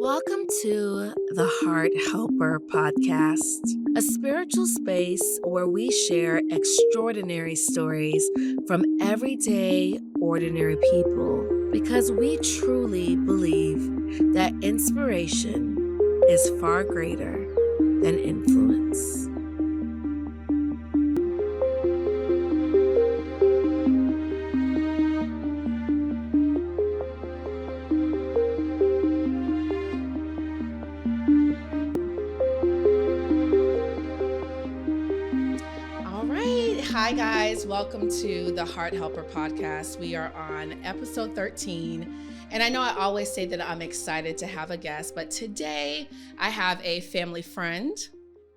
Welcome to the Heart Helper Podcast, a spiritual space where we share extraordinary stories from everyday, ordinary people because we truly believe that inspiration is far greater than influence. Hi, guys. Welcome to the Heart Helper Podcast. We are on episode 13. And I know I always say that I'm excited to have a guest, but today I have a family friend,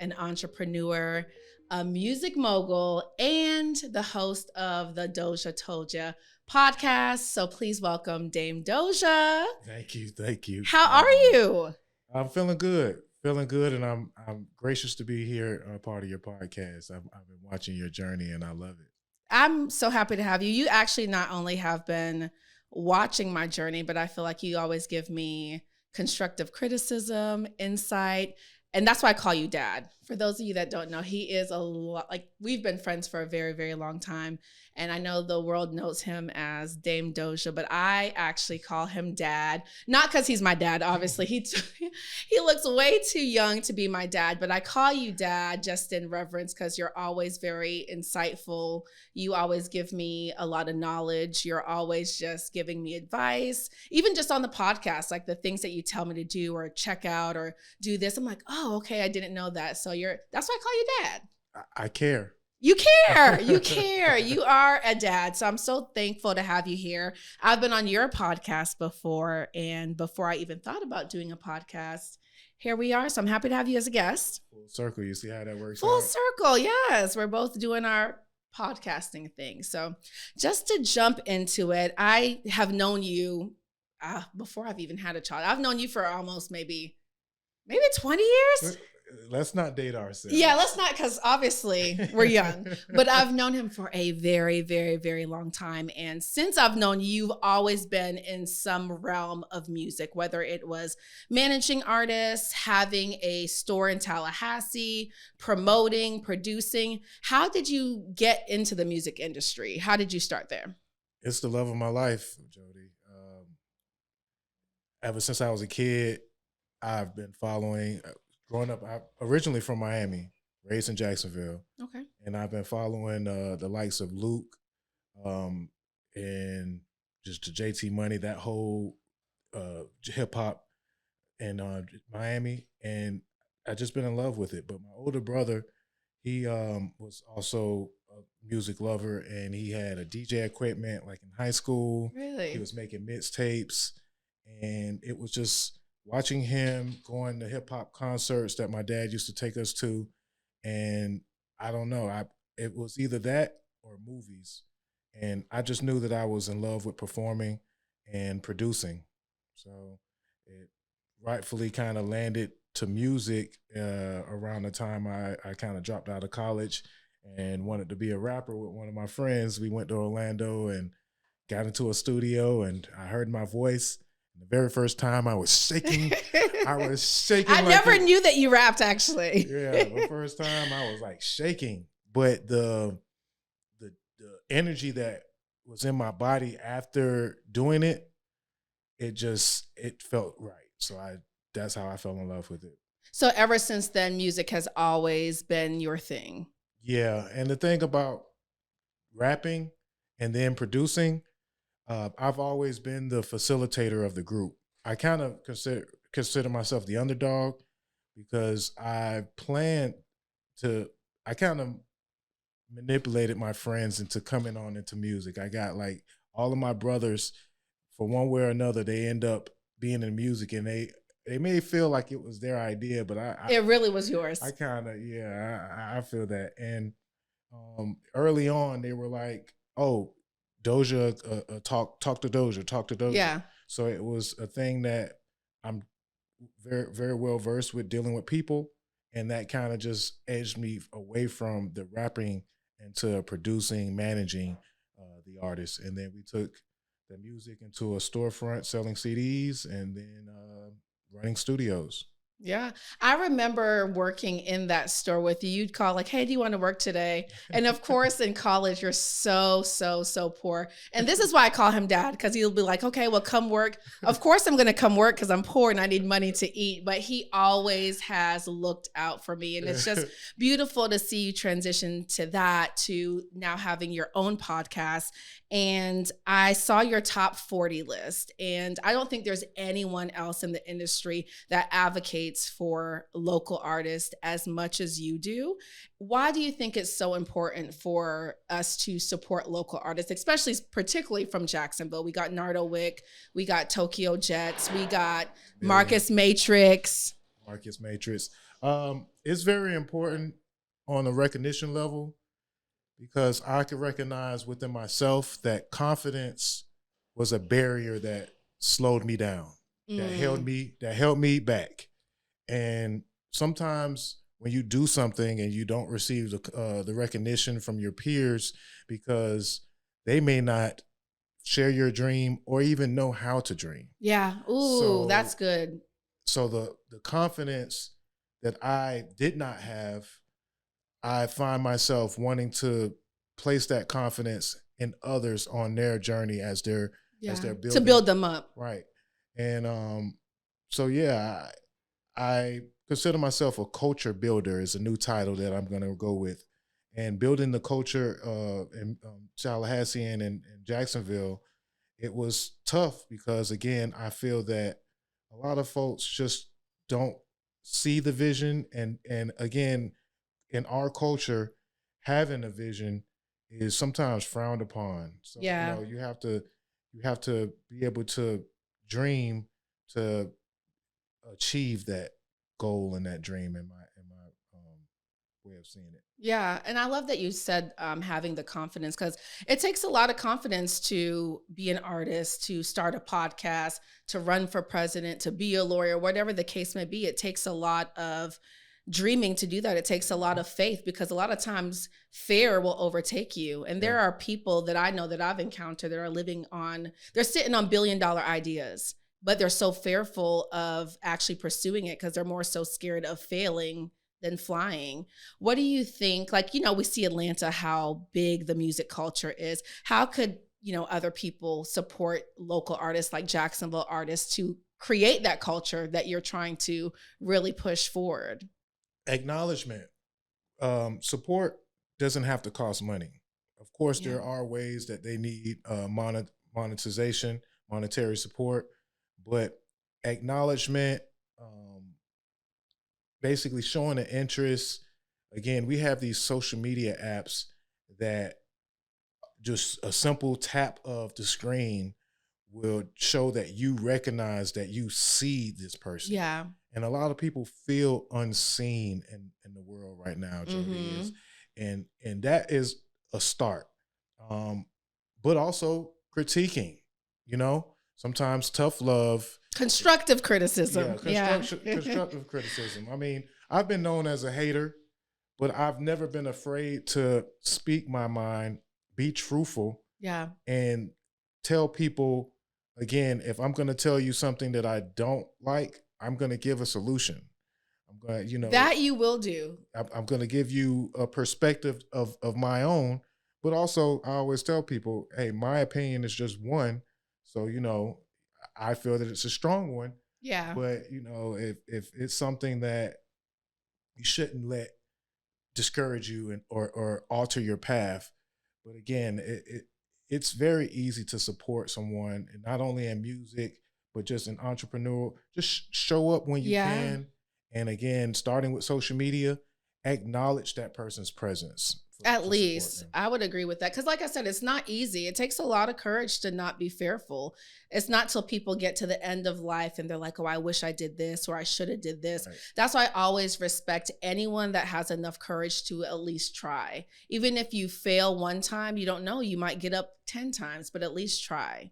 an entrepreneur, a music mogul, and the host of the Dozha Told Ya Podcast. So please welcome Dame Dozha. Thank you. How are you? I'm feeling good, and I'm gracious to be here, part of your podcast. I've been watching your journey, and I love it. I'm so happy to have you. You actually not only have been watching my journey, but I feel like you always give me constructive criticism, insight, and that's why I call you Dad. For those of you that don't know, he is a lot, like, we've been friends for a very, very long time. And I know the world knows him as Dame Dozha, but I actually call him Dad. Not because he's my dad, obviously. He looks way too young to be my dad, but I call you Dad just in reverence because you're always very insightful. You always give me a lot of knowledge. You're always just giving me advice, even just on the podcast, like the things that you tell me to do or check out or do this. I'm like, oh, okay, I didn't know that. So that's why I call you Dad. I care. You care. You are a dad. So I'm so thankful to have you here. I've been on your podcast before, and before I even thought about doing a podcast, here we are. So I'm happy to have you as a guest. Full circle. You see how that works Full out? circle. Yes. We're both doing our podcasting thing. So just to jump into it, I have known you before I've even had a child. I've known you for almost maybe 20 years. Let's not date ourselves. Yeah, let's not, because obviously we're young. But I've known him for a very, very, very long time. And since I've known you, you've always been in some realm of music, whether it was managing artists, having a store in Tallahassee, promoting, producing. How did you get into the music industry? How did you start there? It's the love of my life, Jody. Ever since I was a kid, I've been following. Growing up, I'm originally from Miami, raised in Jacksonville. Okay. And I've been following the likes of Luke and just the JT Money, that whole hip hop in Miami. And I've just been in love with it. But my older brother, he was also a music lover, and he had a DJ equipment like in high school. Really? He was making mixtapes, and it was just watching him going to hip hop concerts that my dad used to take us to. And I don't know, it was either that or movies. And I just knew that I was in love with performing and producing. So it rightfully kind of landed to music around the time I kind of dropped out of college and wanted to be a rapper with one of my friends. We went to Orlando and got into a studio, and I heard my voice. The very first time I was shaking. I never knew that you rapped, actually. Yeah, the first time I was like shaking. But the energy that was in my body after doing it, it felt right. So that's how I fell in love with it. So ever since then, music has always been your thing. Yeah, and the thing about rapping and then producing, I've always been the facilitator of the group. I kind of consider myself the underdog because I kind of manipulated my friends into coming on into music. I got like all of my brothers, for one way or another, they end up being in music, and they may feel like it was their idea, but it really was yours. I kind of, I feel that. And early on, they were like, oh, Dozha, talk to Dozha. Yeah. So it was a thing that I'm very, very well versed with dealing with people, and that kind of just edged me away from the rapping into producing, managing the artists. And then we took the music into a storefront selling CDs, and then running studios. Yeah. I remember working in that store with you. You'd call like, hey, do you want to work today? And of course, in college, you're so poor. And this is why I call him dad, because he'll be like, okay, well, come work. Of course, I'm going to come work because I'm poor and I need money to eat. But he always has looked out for me. And it's just beautiful to see you transition to that, to now having your own podcast. And I saw your top 40 list. And I don't think there's anyone else in the industry that advocates for local artists as much as you do. Why do you think it's so important for us to support local artists, especially particularly from Jacksonville? We got Nardo Wick, we got Tokyo Jets, we got Marcus Matrix. It's very important on a recognition level, because I could recognize within myself that confidence was a barrier that slowed me down, that held me back. And sometimes when you do something and you don't receive the recognition from your peers because they may not share your dream or even know how to dream. Yeah. Ooh, that's good. So the confidence that I did not have, I find myself wanting to place that confidence in others on their journey as they're building. To build them up. Right. And so yeah, I consider myself a culture builder is a new title that I'm going to go with. And building the culture in Tallahassee and in Jacksonville, it was tough because, again, I feel that a lot of folks just don't see the vision. And again, in our culture, having a vision is sometimes frowned upon. So, yeah. You have to be able to dream to achieve that goal and that dream in my way of seeing it. Yeah. And I love that you said having the confidence, because it takes a lot of confidence to be an artist, to start a podcast, to run for president, to be a lawyer, whatever the case may be. It takes a lot of dreaming to do that. It takes a lot of faith, because a lot of times fear will overtake you. And there are people that I know that I've encountered that are they're sitting on $1 billion ideas, but they're so fearful of actually pursuing it because they're more so scared of failing than flying. What do you think? Like, we see Atlanta, how big the music culture is. How could, other people support local artists like Jacksonville artists to create that culture that you're trying to really push forward? Acknowledgement. Support doesn't have to cost money. Of course, there are ways that they need monetization, monetary support, but acknowledgement, basically showing an interest. Again, we have these social media apps that just a simple tap of the screen will show that you recognize that you see this person. Yeah. And a lot of people feel unseen in the world right now, Jody, is. And that is a start. But also critiquing, sometimes tough love. Constructive criticism. Constructive criticism. I mean, I've been known as a hater, but I've never been afraid to speak my mind, be truthful, and tell people, again, if I'm going to tell you something that I don't like, I'm going to give a solution. I'm going to, that you will do. I'm going to give you a perspective of my own, but also I always tell people, hey, my opinion is just one. So, I feel that it's a strong one. Yeah. But, if it's something that you shouldn't let discourage you or alter your path. But again, it's very easy to support someone, and not only in music, but just an entrepreneur. Just show up when you can. And again, starting with social media, acknowledge that person's presence. At least I would agree with that. Because like I said, it's not easy. It takes a lot of courage to not be fearful. It's not till people get to the end of life and they're like, oh, I wish I did this, or I should have did this. Right. That's why I always respect anyone that has enough courage to at least try. Even if you fail one time, you don't know, you might get up 10 times, but at least try.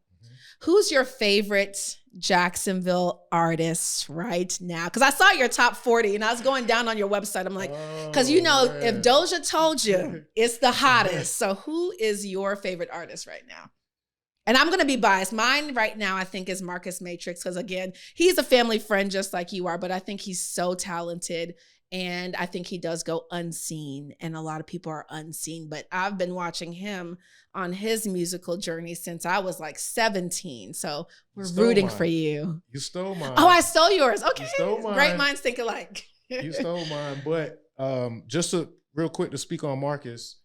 Who's your favorite Jacksonville artist right now? Because I saw your top 40 and I was going down on your website. I'm like, because if Dozha Told You, it's the hottest. So who is your favorite artist right now? And I'm going to be biased. Mine right now, I think, is Marcus Matrix. Because again, he's a family friend just like you are, but I think he's so talented. And I think he does go unseen. And a lot of people are unseen. But I've been watching him on his musical journey since I was like 17. So we're rooting for you. You stole mine. Oh, I stole yours. Okay. You stole mine. Great minds think alike. You stole mine. But just real quick to speak on Marcus,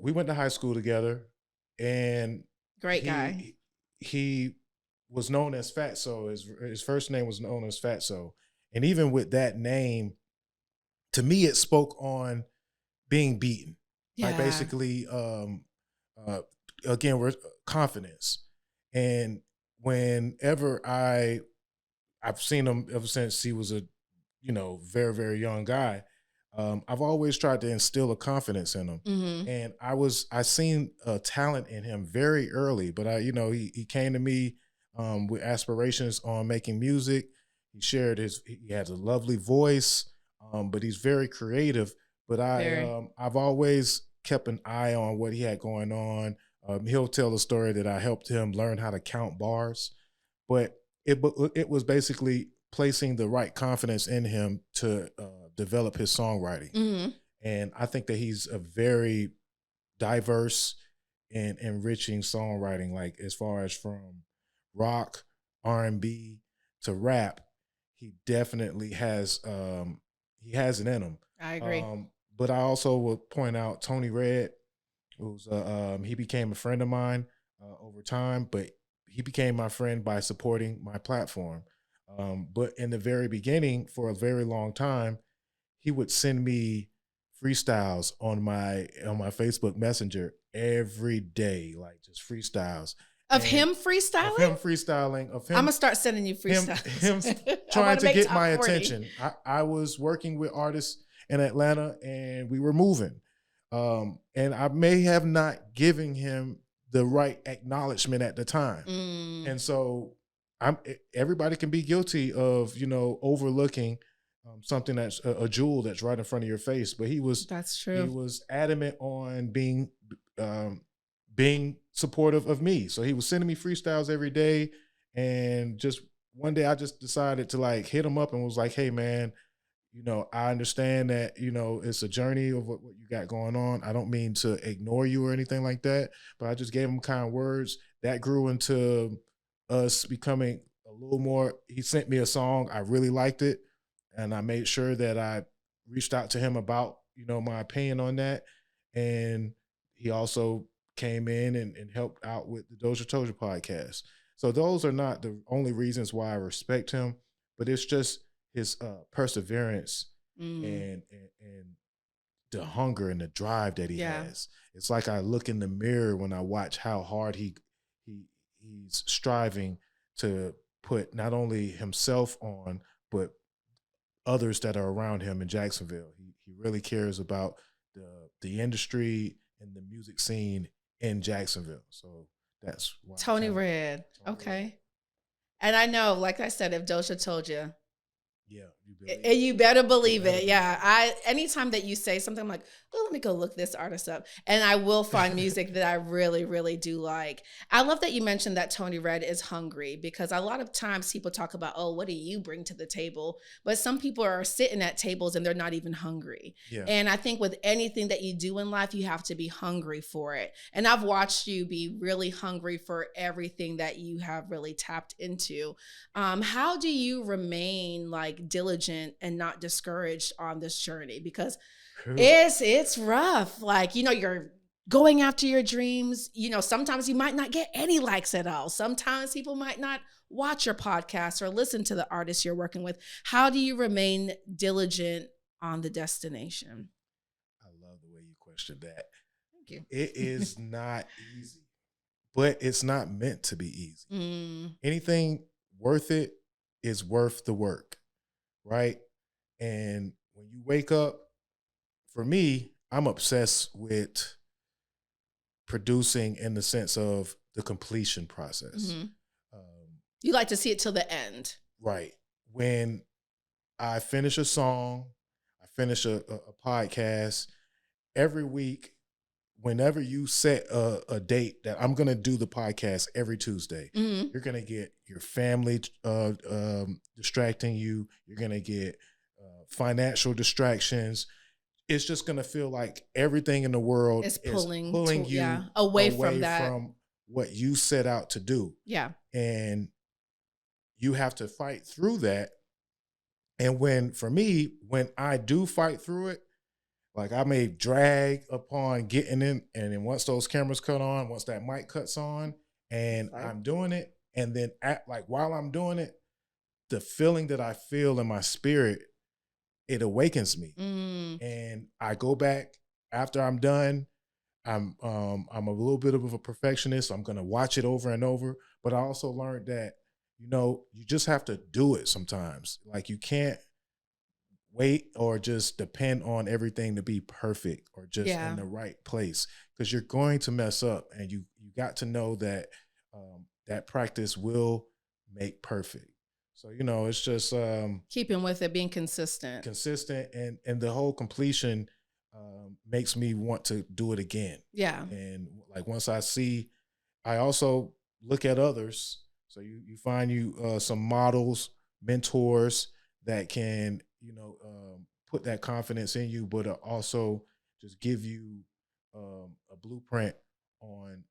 we went to high school together. And great guy. He was known as Fatso. His first name was known as Fatso. And even with that name, to me, it spoke on being beaten. Yeah. Like basically, again, we're confidence. And whenever I've seen him ever since he was a, very, very young guy, I've always tried to instill a confidence in him. Mm-hmm. And I seen a talent in him very early, but he came to me with aspirations on making music. He has a lovely voice, but he's very creative. But I've always kept an eye on what he had going on. He'll tell a story that I helped him learn how to count bars, but it was basically placing the right confidence in him to develop his songwriting. Mm-hmm. And I think that he's a very diverse and enriching songwriting, like as far as from rock, R&B to rap. He definitely has it in him. I agree. But I also will point out Tony Red, who's he became a friend of mine over time, but he became my friend by supporting my platform. But in the very beginning, for a very long time, he would send me freestyles on my Facebook Messenger every day, like just freestyles. Of him freestyling? Of him freestyling. Of him. I'm gonna start sending you freestyles. Him trying to get my attention. I was working with artists in Atlanta, and we were moving. And I may have not given him the right acknowledgement at the time. And so everybody can be guilty of, overlooking something that's a jewel that's right in front of your face. But that's true. He was adamant on being supportive of me. So he was sending me freestyles every day. And just one day I just decided to hit him up and was like, hey man, I understand that, it's a journey of what you got going on. I don't mean to ignore you or anything like that, but I just gave him kind words that grew into us becoming a little more. He sent me a song. I really liked it. And I made sure that I reached out to him about, my opinion on that. And he also came in and helped out with the Dozha Told Ya Podcast. So those are not the only reasons why I respect him, but it's just his perseverance and the hunger and the drive that he has. It's like I look in the mirror when I watch how hard he's striving to put not only himself on, but others that are around him in Jacksonville. He really cares about the industry and the music scene in Jacksonville. So that's why Tony Red. Okay. And I know, like I said, if Dozha told you, you better believe it. Yeah. Anytime that you say something, I'm like, oh, let me go look this artist up. And I will find music that I really, really do like. I love that you mentioned that Tony Red is hungry, because a lot of times people talk about, oh, what do you bring to the table? But some people are sitting at tables and they're not even hungry. Yeah. And I think with anything that you do in life, you have to be hungry for it. And I've watched you be really hungry for everything that you have really tapped into. How do you remain diligent and not discouraged on this journey? Because it's rough. You're going after your dreams. Sometimes you might not get any likes at all. Sometimes people might not watch your podcast or listen to the artists you're working with. How do you remain diligent on the destination? I love the way you questioned that. Thank you. It is not easy, but it's not meant to be easy. Anything worth it is worth the work, right? And when you wake up, for me, I'm obsessed with producing in the sense of the completion process. You like to see it till the end. Right. When I finish a song, I finish a podcast, every week whenever you set a date that I'm going to do the podcast every Tuesday, you're going to get your family distracting you. You're going to get financial distractions. It's just going to feel like everything in the world is pulling you away from that, from what you set out to do. Yeah. And you have to fight through that. And for me, when I do fight through it, like I may drag upon getting in, and then once those cameras cut on, once that mic cuts on, and I'm doing it, and then while I'm doing it, the feeling that I feel in my spirit, it awakens me. And I go back after I'm done. I'm a little bit of a perfectionist, so I'm gonna watch it over and over. But I also learned that, you just have to do it sometimes. Like you can't wait or just depend on everything to be perfect or just in the right place, because you're going to mess up, and you got to know that that practice will make perfect. So, it's just keeping with it, being consistent, and the whole completion makes me want to do it again. Yeah. And like once I also look at others. So you find some models, mentors that can, put that confidence in you, but also just give you a blueprint on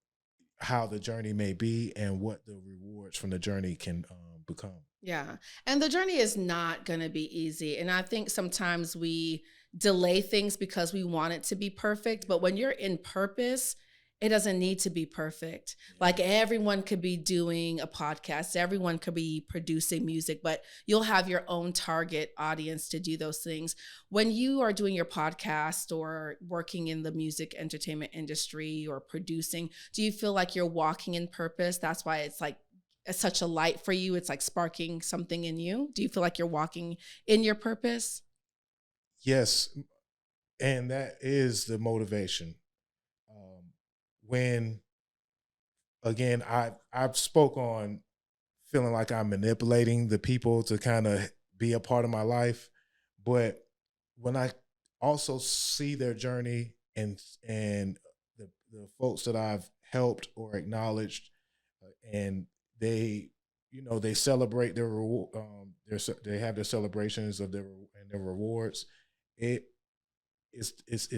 how the journey may be and what the rewards from the journey can become. Yeah. And the journey is not going to be easy. And I think sometimes we delay things because we want it to be perfect. But when you're in purpose, it doesn't need to be perfect. Like everyone could be doing a podcast, everyone could be producing music, but you'll have your own target audience to do those things. When you are doing your podcast or working in the music entertainment industry or producing, do you feel like you're walking in purpose? That's why it's like such a light for you. It's like sparking something in you. Do you feel like you're walking in your purpose? Yes. And that is the motivation. When, again, I've spoke on feeling like I'm manipulating the people to kind of be a part of my life. But when I also see their journey and the folks that I've helped or acknowledged, and they celebrate their reward, they have their celebrations of their rewards, it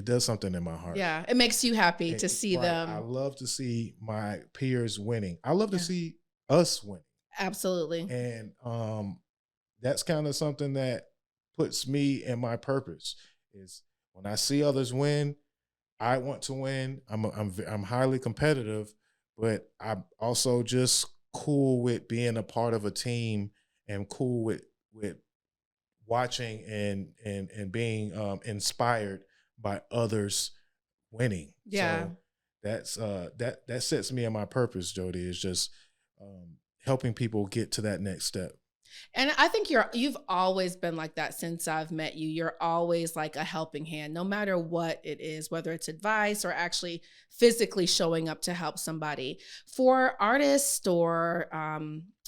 does something in my heart. Yeah, it makes you happy to see them. I love to see my peers winning. I love to see us winning. Absolutely. And that's kind of something that puts me in my purpose. Is when I see others win, I want to win. I'm highly competitive, but I'm also just cool with being a part of a team and cool with watching and being inspired by others winning. Yeah. So that's that sets me in my purpose, Jody, is just helping people get to that next step. And I think you've always been like that since I've met you. You're always like a helping hand, no matter what it is, whether it's advice or actually physically showing up to help somebody. For artists or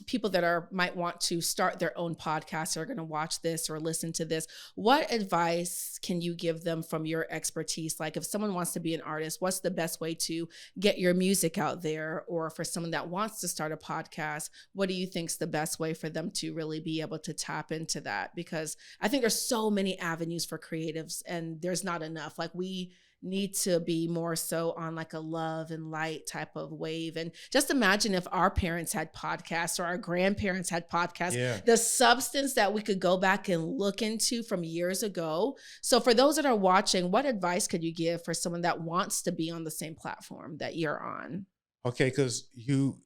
people that might want to start their own podcast or are going to watch this or listen to this, what advice can you give them from your expertise? Like if someone wants to be an artist, what's the best way to get your music out there? Or for someone that wants to start a podcast, what do you think is the best way for them to really be able to tap into that? Because I think there's so many avenues for creatives and there's not enough. Like we need to be more so on like a love and light type of wave. And just imagine if our parents had podcasts or our grandparents had podcasts, the substance that we could go back and look into from years ago. So for those that are watching, what advice could you give for someone that wants to be on the same platform that you're on? Okay, because you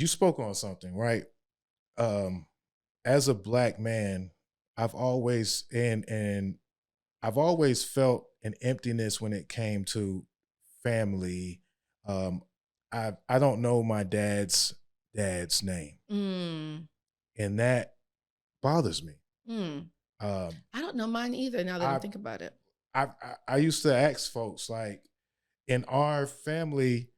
spoke on something, right? As a Black man, I've always felt an emptiness when it came to family. I don't know my dad's name, and that bothers me. I don't know mine either. Now that I think about it, I used to ask folks, like, in our family,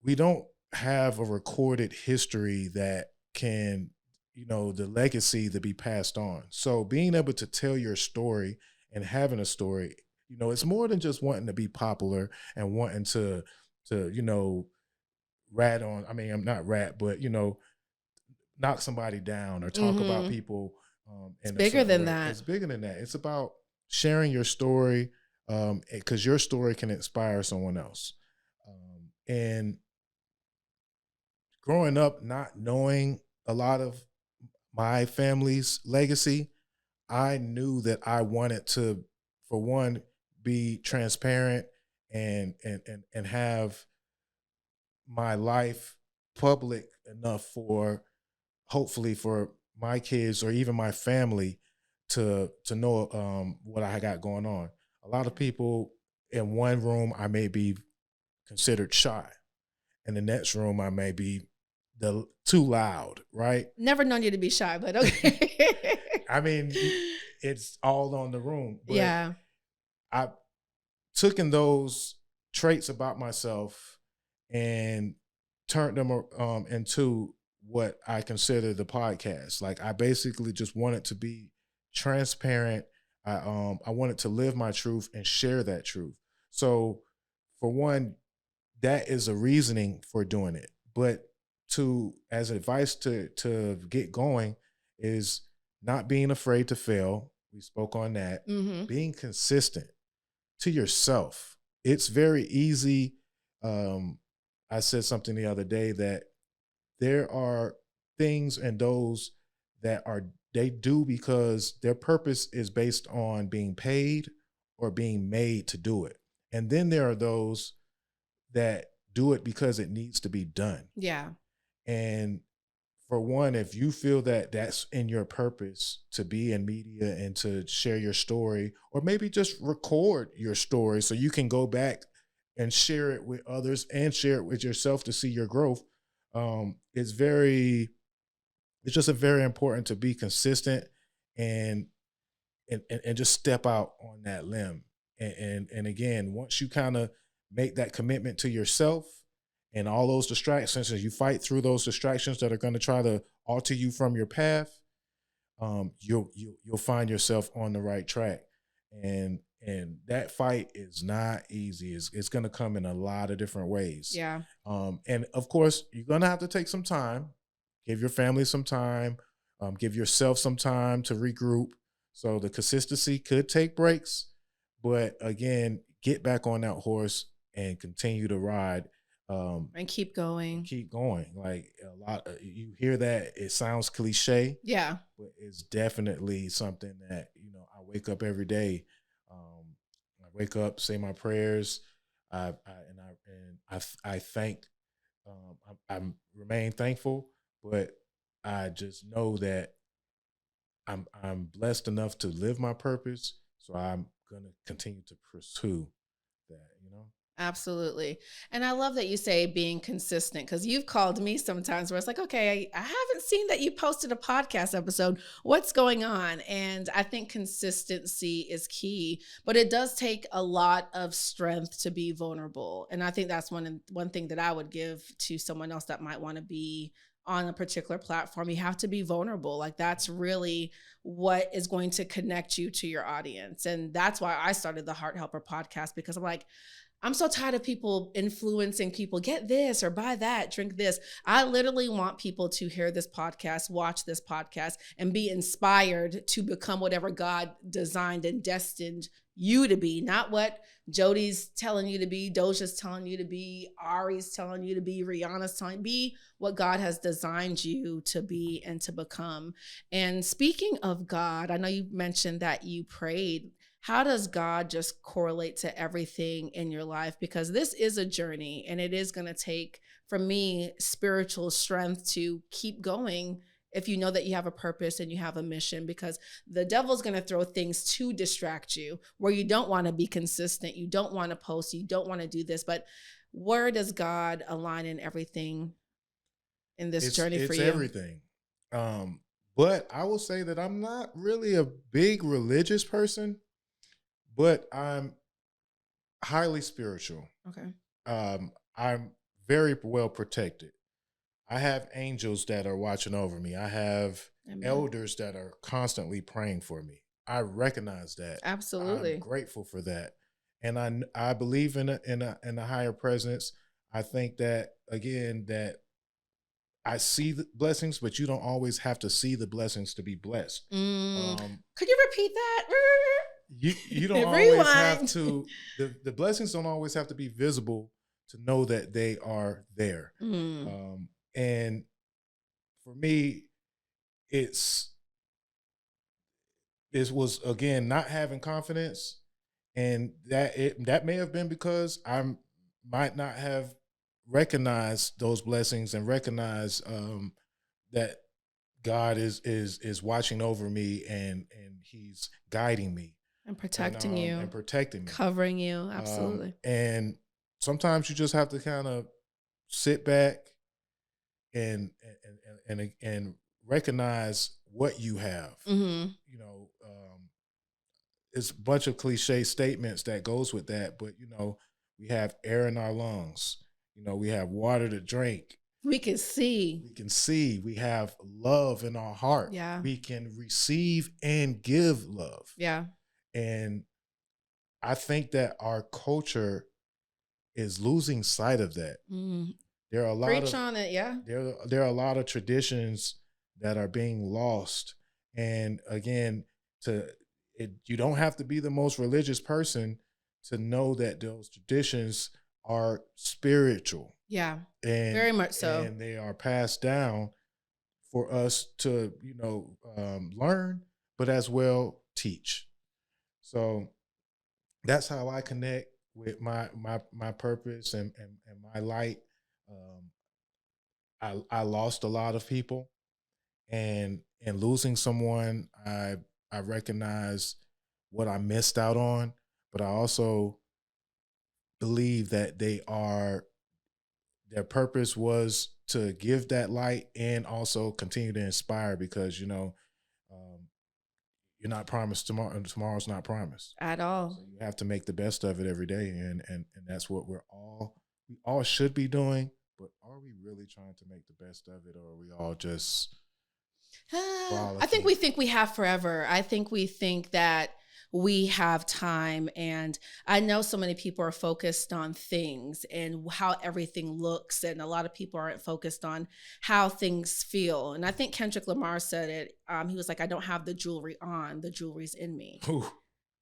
we don't have a recorded history that can, the legacy to be passed on. So being able to tell your story and having a story It's more than just wanting to be popular and wanting to rat on. I mean, I'm not rat, but knock somebody down or talk about people It's in a bigger certain than way. that. It's bigger than that. It's about sharing your story, because your story can inspire someone else. And growing up, not knowing a lot of my family's legacy, I knew that I wanted to, for one, be transparent and have my life public enough for, hopefully, for my kids or even my family to know what I got going on. A lot of people in one room, I may be considered shy. In the next room, I may be too loud, right? Never known you to be shy, but okay. I mean, it's all on the room. But Yeah. I took in those traits about myself and turned them into what I consider the podcast. Like, I basically just wanted to be transparent. I wanted to live my truth and share that truth. So, for one, that is a reasoning for doing it. But as advice to get going is not being afraid to fail. We spoke on that. Being consistent to yourself. It's very easy. I said something the other day that there are things and those that they do because their purpose is based on being paid or being made to do it. And then there are those that do it because it needs to be done. Yeah. And for one, if you feel that that's in your purpose to be in media and to share your story, or maybe just record your story so you can go back and share it with others and share it with yourself to see your growth, it's just very important to be consistent and just step out on that limb. And again, once you kind of make that commitment to yourself and all those distractions, as you fight through those distractions that are going to try to alter you from your path, you'll find yourself on the right track. And that fight is not easy. It's going to come in a lot of different ways. Yeah. And of course, you're going to have to take some time, give your family some time, give yourself some time to regroup. So the consistency could take breaks, but again, get back on that horse and continue to ride. And keep going. Keep going. Like, a lot, you hear that, it sounds cliche. Yeah. But it's definitely something that, I wake up every day. I wake up, say my prayers. I thank, I remain thankful, but I just know that I'm blessed enough to live my purpose. So I'm going to continue to pursue that. Absolutely. And I love that you say being consistent, because you've called me sometimes where it's like, okay, I haven't seen that you posted a podcast episode. What's going on? And I think consistency is key, but it does take a lot of strength to be vulnerable. And I think that's one thing that I would give to someone else that might want to be on a particular platform. You have to be vulnerable. Like, that's really what is going to connect you to your audience. And that's why I started the Heart Helper podcast, because I'm like, I'm so tired of people influencing people, get this or buy that, drink this. I literally want people to hear this podcast, watch this podcast, and be inspired to become whatever God designed and destined you to be, not what Jody's telling you to be, Dozha's telling you to be, Ari's telling you to be, Rihanna's telling you, be what God has designed you to be and to become. And speaking of God, I know you mentioned that you prayed. How does God just correlate to everything in your life? Because this is a journey, and it is going to take, for me, spiritual strength to keep going if you know that you have a purpose and you have a mission, because the devil's going to throw things to distract you where you don't want to be consistent. You don't want to post. You don't want to do this. But where does God align in everything in this journey for you? It's everything. But I will say that I'm not really a big religious person, but I'm highly spiritual. Okay. I'm very well protected. I have angels that are watching over me. I have Amen. elders that are constantly praying for me. I recognize that. I'm Absolutely. grateful for that. And I believe in a higher presence. I think that again that I see the blessings, but you don't always have to see the blessings to be blessed. Could you repeat that? You don't always have Rewind. to the blessings don't always have to be visible to know that they are there. And for me, it's it was again not having confidence, and that may have been because I might not have recognized those blessings and recognize that God is watching over me and He's guiding me And protecting you. and protecting me, Covering you. Absolutely. and sometimes you just have to kind of sit back and and recognize what you have. You know, it's a bunch of cliche statements that goes with that, but you know, we have air in our lungs. You know, we have water to drink. We can see. We can see. We have love in our heart. Yeah. We can receive and give love. Yeah. And I think that our culture is losing sight of that. There are a lot Preach of on it, yeah. there are a lot of traditions that are being lost. And again, you don't have to be the most religious person to know that those traditions are spiritual. Yeah. And very much so. And they are passed down for us to, learn, but as well teach. So that's how I connect with my purpose and my light. I lost a lot of people, and in losing someone, I recognize what I missed out on, but I also believe that their purpose was to give that light and also continue to inspire, because you're not promised tomorrow. Tomorrow's not promised at all. So you have to make the best of it every day, and that's what we all should be doing. But are we really trying to make the best of it, or are we all just I think we have forever. I think we think that we have time, and I know so many people are focused on things and how everything looks, and a lot of people aren't focused on how things feel. And I think Kendrick Lamar said it. He was like, I don't have the jewelry on, the jewelry's in me. Ooh.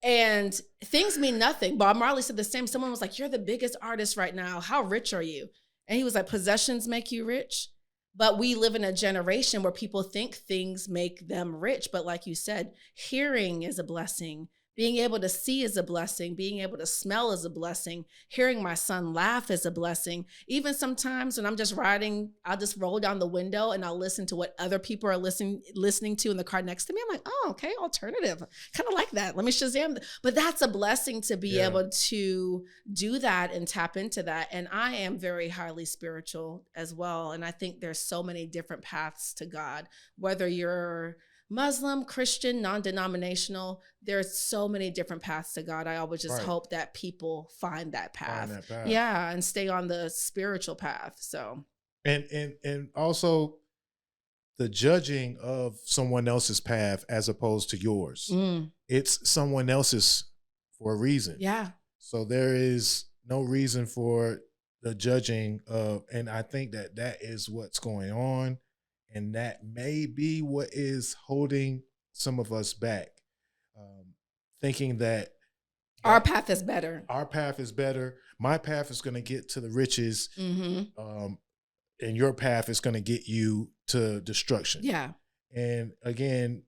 And things mean nothing. Bob Marley said the same. Someone was like, you're the biggest artist right now. How rich are you? And he was like, possessions make you rich. But we live in a generation where people think things make them rich. But like you said, hearing is a blessing. Being able to see is a blessing. Being able to smell is a blessing. Hearing my son laugh is a blessing. Even sometimes when I'm just riding, I'll just roll down the window and I'll listen to what other people are listening to in the car next to me. I'm like, oh, okay, alternative. Kind of like that. Let me Shazam. But that's a blessing to be able to do that and tap into that. And I am very highly spiritual as well. And I think there's so many different paths to God, whether you're Muslim, Christian, non-denominational, there's so many different paths to God. I always just hope that people find that path. Yeah, and stay on the spiritual path. So and also the judging of someone else's path as opposed to yours. It's someone else's for a reason. Yeah. So there is no reason for the judging of, and I think that is what's going on. And that may be what is holding some of us back, thinking that our path is better. Our path is better. My path is going to get to the riches, and your path is going to get you to destruction. Yeah. And again,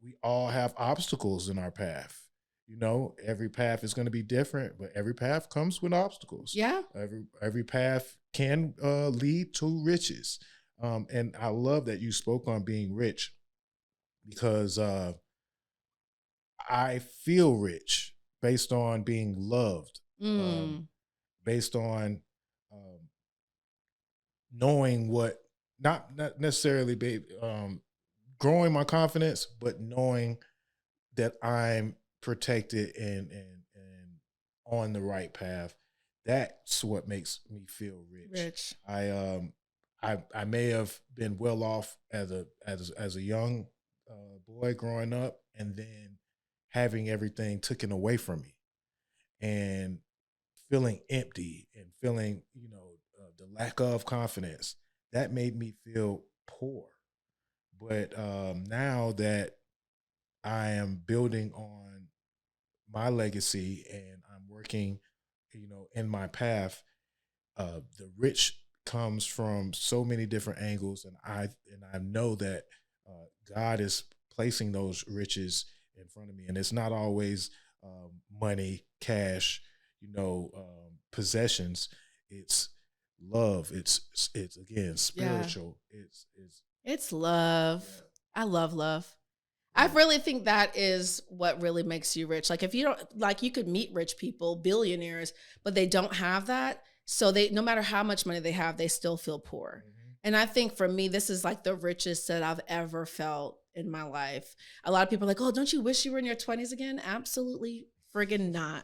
we all have obstacles in our path. You know, every path is going to be different, but every path comes with obstacles. Yeah. Every path can lead to riches. And I love that you spoke on being rich, because I feel rich based on being loved, based on knowing what, not necessarily growing my confidence, but knowing that I'm protected and on the right path. That's what makes me feel rich. I may have been well off as a young boy growing up, and then having everything taken away from me and feeling empty and feeling, the lack of confidence. That made me feel poor. But now that I am building on my legacy and I'm working, in my path, the rich comes from so many different angles, and I know that God is placing those riches in front of me, and it's not always money, cash, possessions. It's love. It's again spiritual. It's love. Yeah. I love love. I really think that is what really makes you rich. Like if you don't, like you could meet rich people, billionaires, but they don't have that. So no matter how much money they have, they still feel poor. Mm-hmm. And I think for me, this is like the richest that I've ever felt in my life. A lot of people are like, oh, don't you wish you were in your 20s again? Absolutely friggin' not.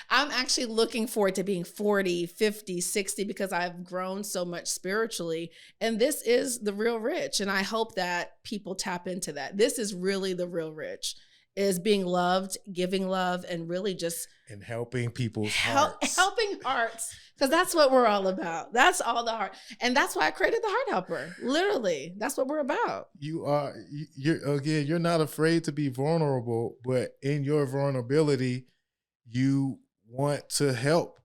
I'm actually looking forward to being 40, 50, 60 because I've grown so much spiritually. And this is the real rich. And I hope that people tap into that. This is really the real rich, is being loved, giving love, and really just and helping people's hearts. Helping hearts. Because that's what we're all about. That's all the heart. And that's why I created the Heart Helper. Literally. That's what we're about. You're not afraid to be vulnerable, but in your vulnerability, you want to help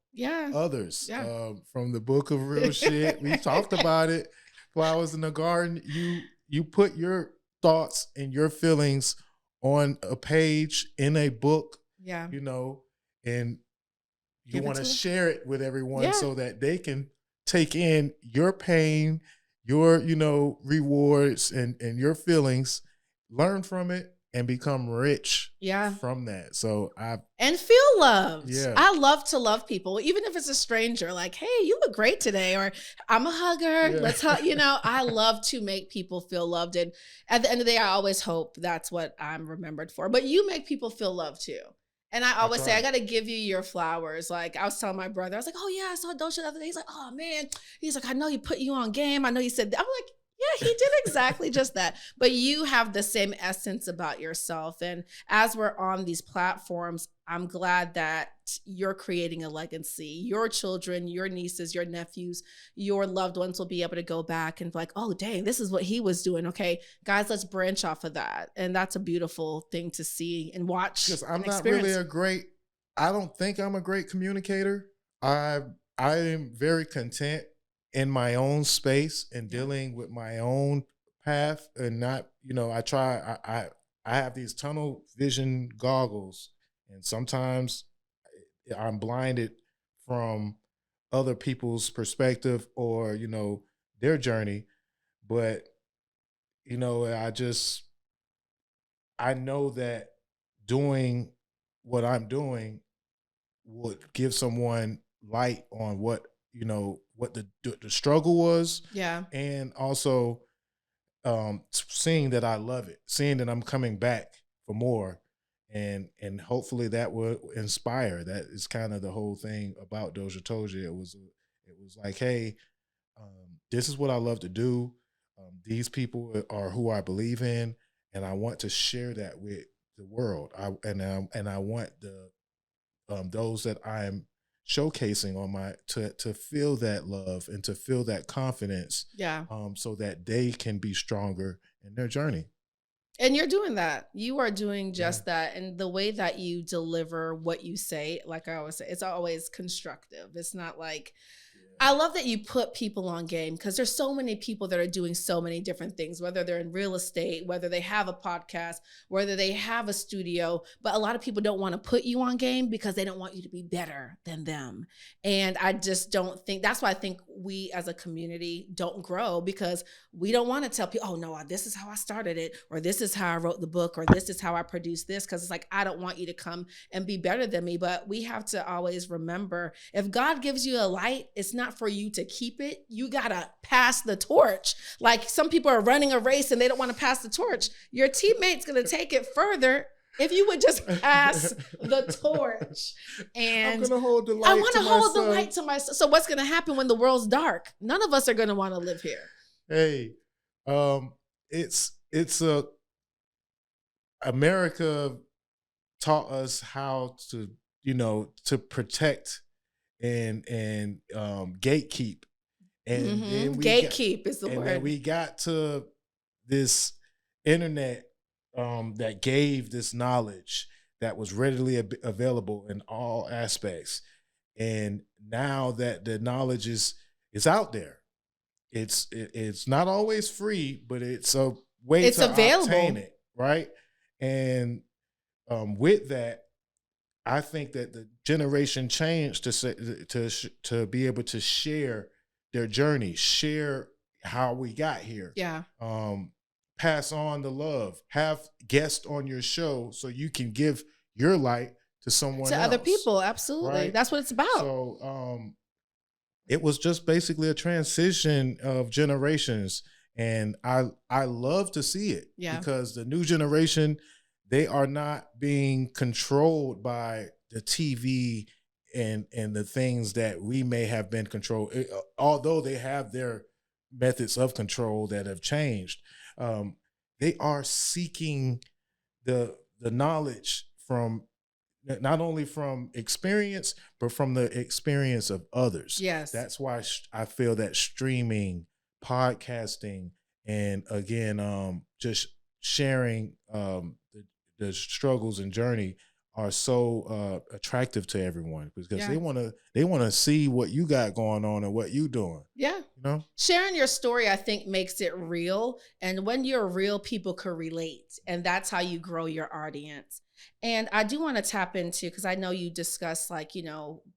others. Yeah. From the book of real shit, we talked about it. Flowers in the Garden. You put your thoughts and your feelings on a page in a book. Yeah. And you want to share it with everyone so that they can take in your pain, your, rewards and your feelings, learn from it and become rich from that. So and feel loved. Yeah. I love to love people, even if it's a stranger, like, hey, you look great today, or I'm a hugger. Yeah. Let's hug, I love to make people feel loved. And at the end of the day, I always hope that's what I'm remembered for. But you make people feel loved too. And I always say, I got to give you your flowers. Like I was telling my brother, I was like, oh yeah, I saw Dozha the other day. He's like, oh man. He's like, I know he put you on game. I know you said that. I'm like, yeah, he did exactly just that. But you have the same essence about yourself. And as we're on these platforms, I'm glad that you're creating a legacy. Your children, your nieces, your nephews, your loved ones will be able to go back and be like, oh, dang, this is what he was doing. Okay, guys, let's branch off of that. And that's a beautiful thing to see and watch. Because I'm not really I don't think I'm a great communicator. I am very content in my own space and dealing with my own path and not, I have these tunnel vision goggles and sometimes I'm blinded from other people's perspective or, their journey. But, I know that doing what I'm doing would give someone light on what the struggle was. Yeah. And also seeing that I love it, seeing that I'm coming back for more. And hopefully that will inspire. That is kind of the whole thing about Dozha Told Ya. It was like, hey, this is what I love to do. These people are who I believe in, and I want to share that with the world. I want the those that I'm showcasing on to feel that love and to feel that confidence. Yeah. So that they can be stronger in their journey. And you're doing that. You are doing just that. And the way that you deliver what you say, like I always say, it's always constructive. It's not like, I love that you put people on game because there's so many people that are doing so many different things, whether they're in real estate, whether they have a podcast, whether they have a studio, but a lot of people don't want to put you on game because they don't want you to be better than them. And I just don't think, that's why I think we as a community don't grow because we don't want to tell people, oh no, this is how I started it, or this is how I wrote the book, or this is how I produced this. Cause it's like, I don't want you to come and be better than me, but we have to always remember if God gives you a light, it's not for you to keep it. You gotta pass the torch. Like some people are running a race and they don't want to pass the torch. Your teammate's gonna take it further if you would just pass the torch. And I'm gonna hold the light. I want to hold the light to myself. So what's gonna happen when the world's dark? None of us are gonna want to live here. Hey, it's a America taught us how to, to protect and gatekeep. And then Gatekeep is the word. And then we got to this internet that gave this knowledge that was readily available in all aspects. And now that the knowledge is out there, it's not always free, but it's a way to available. Obtain it, right? And with that, I think that the generation changed to be able to share their journey, share how we got here. Yeah. Pass on the love, have guests on your show so you can give your light to someone to else, other people. Absolutely. Right? That's what it's about. So it was just basically a transition of generations. And I love to see it because the new generation, they are not being controlled by the TV and the things that we may have been controlled, although they have their methods of control that have changed. They are seeking the knowledge from not only from experience, but from the experience of others. Yes. That's why I feel that streaming, podcasting, and again, just sharing the struggles and journey are so attractive to everyone because they want to see what you got going on and what you doing. Yeah. Sharing your story, I think, makes it real. And when you're real, people can relate. And that's how you grow your audience. And I do want to tap into, because I know you discussed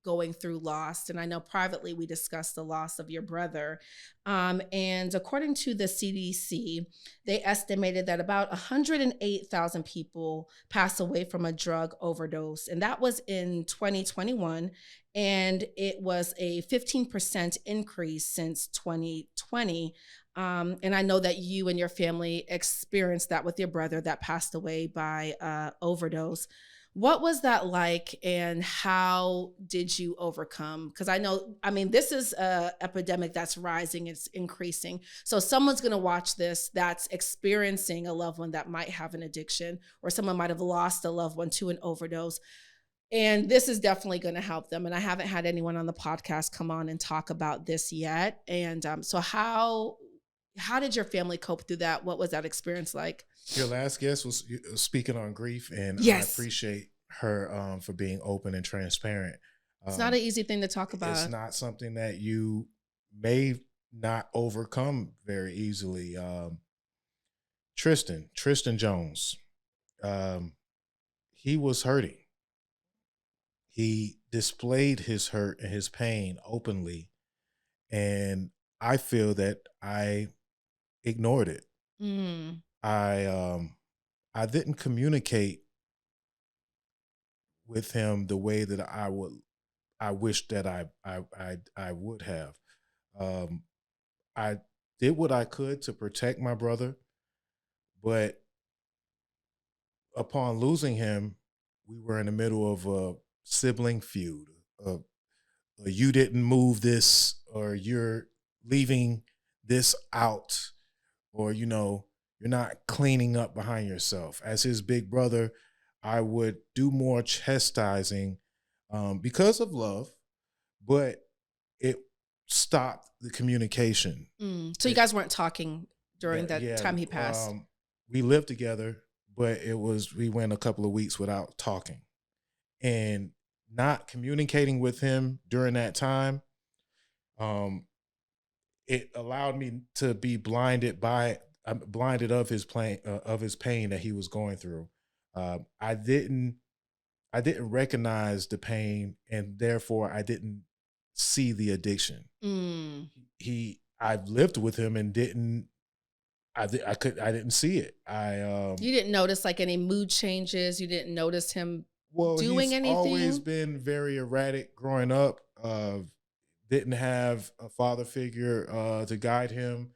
going through loss. And I know privately we discussed the loss of your brother. And according to the CDC, they estimated that about 108,000 people passed away from a drug overdose. And that was in 2021. And it was a 15% increase since 2020. And I know that you and your family experienced that with your brother that passed away by overdose. What was that like, and how did you overcome? Because this is an epidemic that's rising, it's increasing. So someone's going to watch this that's experiencing a loved one that might have an addiction, or someone might have lost a loved one to an overdose. And this is definitely going to help them. And I haven't had anyone on the podcast come on and talk about this yet. And so how did your family cope through that? What was that experience like? Your last guest was speaking on grief, and I appreciate her for being open and transparent. It's not an easy thing to talk about. It's not something that you may not overcome very easily. Tristan Jones, he was hurting. He displayed his hurt and his pain openly, and I feel that I ignored it. I didn't communicate with him the way that I wish that I would have. I did what I could to protect my brother, but upon losing him, we were in the middle of a sibling feud. You didn't move this, or you're leaving this out, or you're not cleaning up behind yourself. As his big brother, I would do more chastising because of love, but it stopped the communication. So you guys weren't talking during that time he passed? We lived together, but we went a couple of weeks without talking. And not communicating with him during that time, it allowed me to be blinded of his pain that he was going through. I didn't recognize the pain, and therefore I didn't see the addiction. I've lived with him and I didn't see it. You didn't notice like any mood changes. You didn't notice him doing anything. He's always been very erratic growing up. Didn't have a father figure to guide him.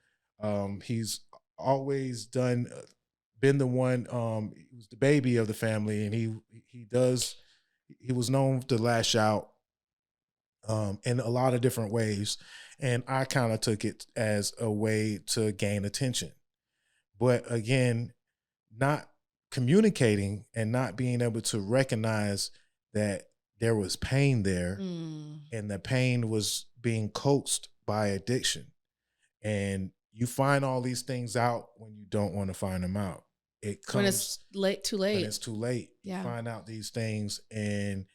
He's always been the one. He was the baby of the family, and he was known to lash out in a lot of different ways. And I kind of took it as a way to gain attention. But again, not communicating and not being able to recognize that there was pain there, and the pain was being coaxed by addiction. And you find all these things out when you don't want to find them out. It comes when it's too late. when it's too late. Yeah. You find out these things, and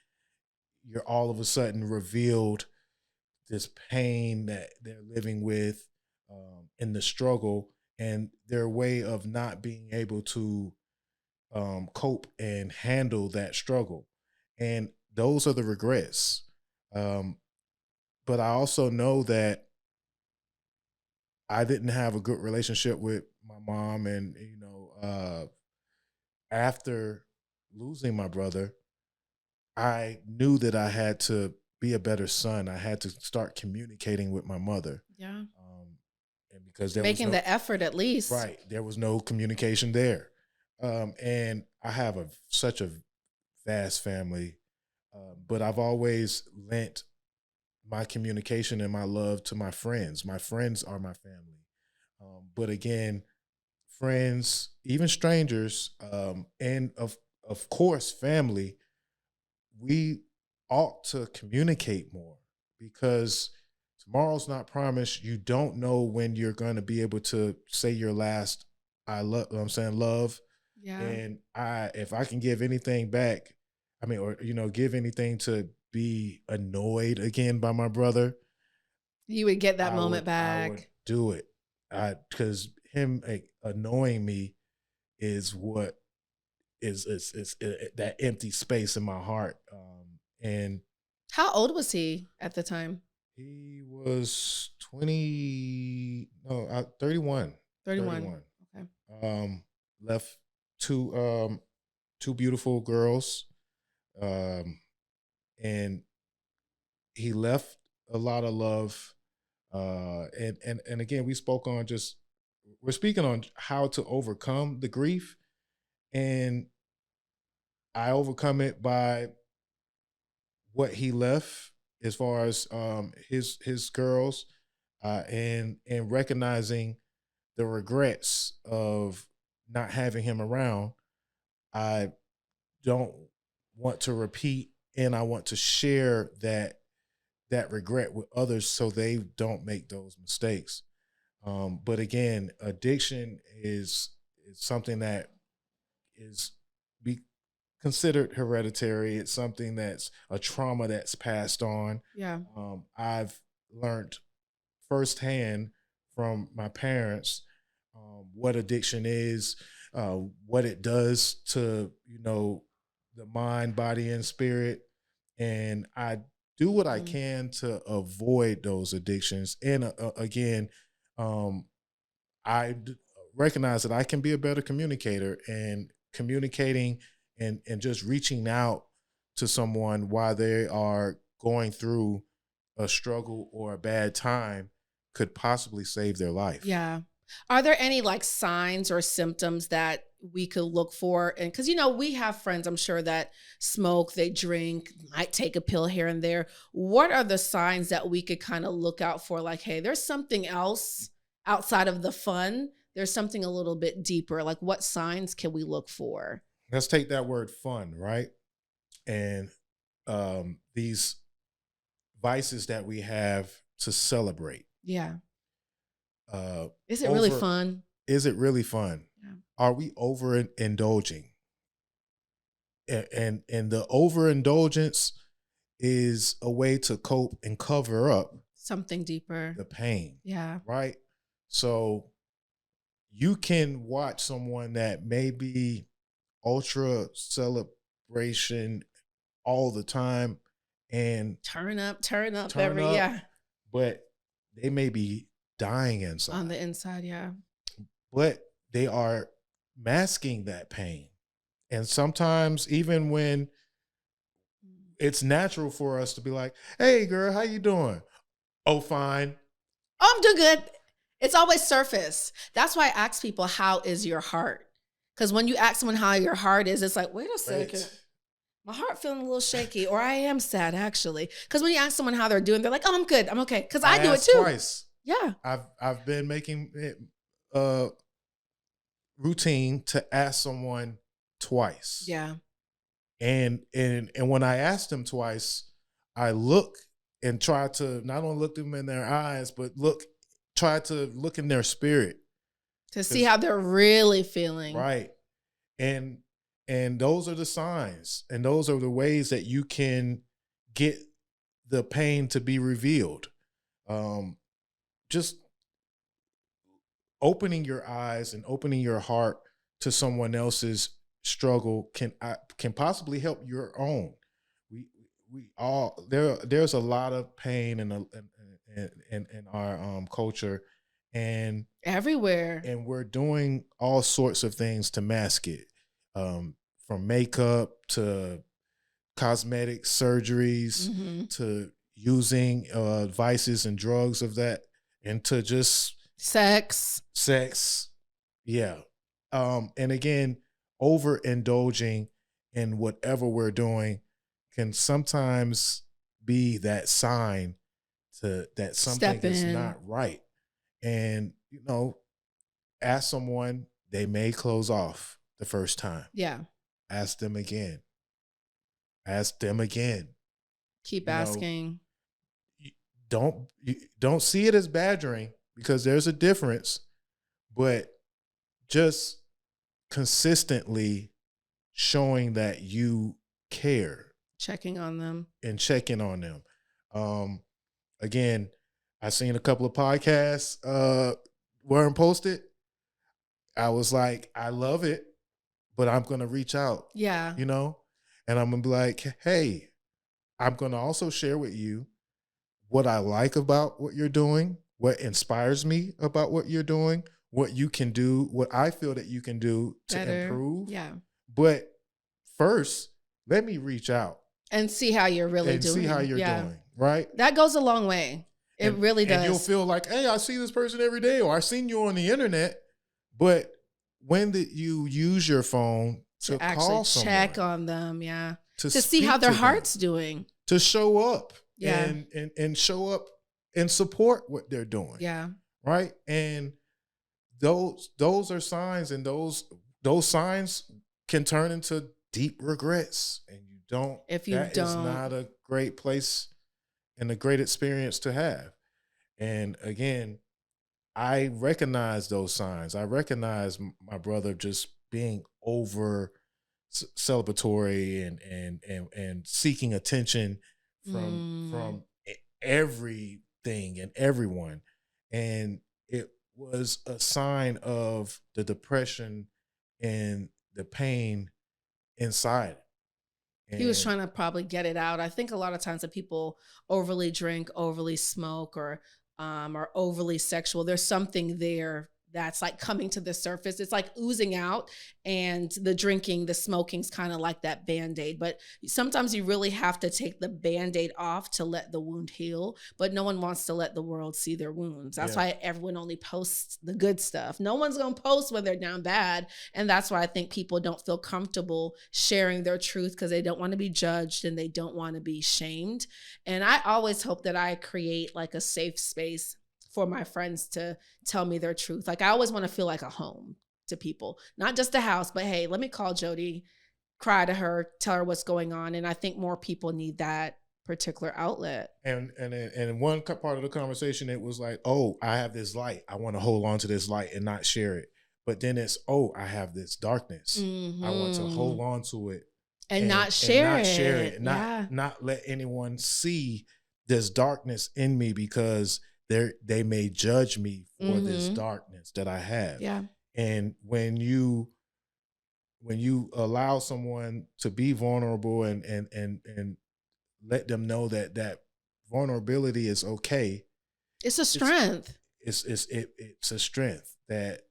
you're all of a sudden revealed this pain that they're living with, in the struggle, and their way of not being able to cope and handle that struggle. And those are the regrets. But I also know that I didn't have a good relationship with my mom. And, after losing my brother, I knew that I had to be a better son. I had to start communicating with my mother. Yeah. And because there making was no, the effort at least. right, there was no communication there. And I have such a vast family, but I've always lent my communication and my love to my friends. My friends are my family. But again, friends, even strangers, and of course, family, we ought to communicate more, because tomorrow's not promised. You don't know when you're going to be able to say your last love. Yeah. And if I can give anything back, or give anything to be annoyed again by my brother, you would get that moment I back. would do it. Because him annoying me is what is that empty space in my heart. And how old was he at the time? he was 31. 31. Okay. Left two beautiful girls. And he left a lot of love. And again, we're speaking on how to overcome the grief. And I overcome it by what he left as far as his girls, and recognizing the regrets of not having him around. I don't want to repeat, and I want to share that regret with others so they don't make those mistakes. But again, addiction is something that is considered hereditary. It's something that's a trauma that's passed on. Yeah. I've learned firsthand from my parents what addiction is, what it does to the mind, body, and spirit, and I do what I can to avoid those addictions. And again, I recognize that I can be a better communicator, and communicating and just reaching out to someone while they are going through a struggle or a bad time could possibly save their life. Yeah. Are there any signs or symptoms that we could look for? And because, we have friends, I'm sure, that smoke, they drink, might take a pill here and there. What are the signs that we could kind of look out for? Hey, there's something else outside of the fun. There's something a little bit deeper. What signs can we look for? Let's take that word fun, right? And these vices that we have to celebrate. Yeah. Is it really fun? Is it really fun? Yeah. Are we overindulging? And the overindulgence is a way to cope and cover up something deeper, the pain. Yeah. Right? So you can watch someone that may be ultra celebration all the time and turn up but they may be dying inside. On the inside, yeah. But they are masking that pain. And sometimes even when it's natural for us to be like, hey girl, how you doing? Oh, fine. Oh, I'm doing good. It's always surface. That's why I ask people, how is your heart? Because when you ask someone how your heart is, it's wait a second. My heart feeling a little shaky, or I am sad, actually. Because when you ask someone how they're doing, they're like, oh, I'm good. I'm okay. Because I do it too. Twice. Yeah. I've been making it routine to ask someone twice. Yeah. And when I asked him twice, I look and try to not only look them in their eyes, but try to look in their spirit. To see how they're really feeling. Right. And those are the signs. And those are the ways that you can get the pain to be revealed. Just opening your eyes and opening your heart to someone else's struggle can possibly help your own. We all there's a lot of pain in our culture and everywhere, and we're doing all sorts of things to mask it, from makeup to cosmetic surgeries to using vices and drugs of that, and to just sex. Yeah. And again, overindulging in whatever we're doing can sometimes be that sign that something is not right. And, ask someone, they may close off the first time. Yeah. Ask them again. Ask them again. Keep asking. Don't see it as badgering, because there's a difference, but just consistently showing that you care. Checking on them. Again, I seen a couple of podcasts weren't posted. I was like, I love it, but I'm going to reach out. Yeah. And I'm going to be like, hey, I'm going to also share with you what I like about what you're doing, what inspires me about what you're doing, what you can do, what I feel that you can do to improve. Yeah. But first, let me reach out. And see how you're really doing. See how you're doing, right? That goes a long way. It really does. And you'll feel like, hey, I see this person every day, or I seen you on the internet. But when did you use your phone to call someone? Check on them, yeah. To see how their heart's doing. To show up. Yeah. And show up and support what they're doing. Yeah. Right? And those are signs, and those signs can turn into deep regrets. And that is not a great place and a great experience to have. And again, I recognize those signs. I recognize my brother just being over celebratory and seeking attention from everything and everyone. And it was a sign of the depression and the pain inside. He was trying to probably get it out. I think a lot of times that people overly drink, overly smoke, or are overly sexual, there's something there that's like coming to the surface. It's like oozing out, and the drinking, the smoking's kind of like that Band-Aid. But sometimes you really have to take the Band-Aid off to let the wound heal. But no one wants to let the world see their wounds. That's why everyone only posts the good stuff. No one's going to post when they're down bad. And that's why I think people don't feel comfortable sharing their truth, because they don't want to be judged and they don't want to be shamed. And I always hope that I create like a safe space for my friends to tell me their truth. Like, I always want to feel like a home to people, not just a house, but hey, let me call Jody, cry to her, tell her what's going on. And I think more people need that particular outlet. And one part of the conversation, it was like, oh, I have this light. I want to hold on to this light and not share it. But then it's, oh, I have this darkness. I want to hold on to it and not share it. Not let anyone see this darkness in me, because they may judge me for this darkness that I have. Yeah. And when you allow someone to be vulnerable and let them know that vulnerability is okay, it's a strength. It's a strength that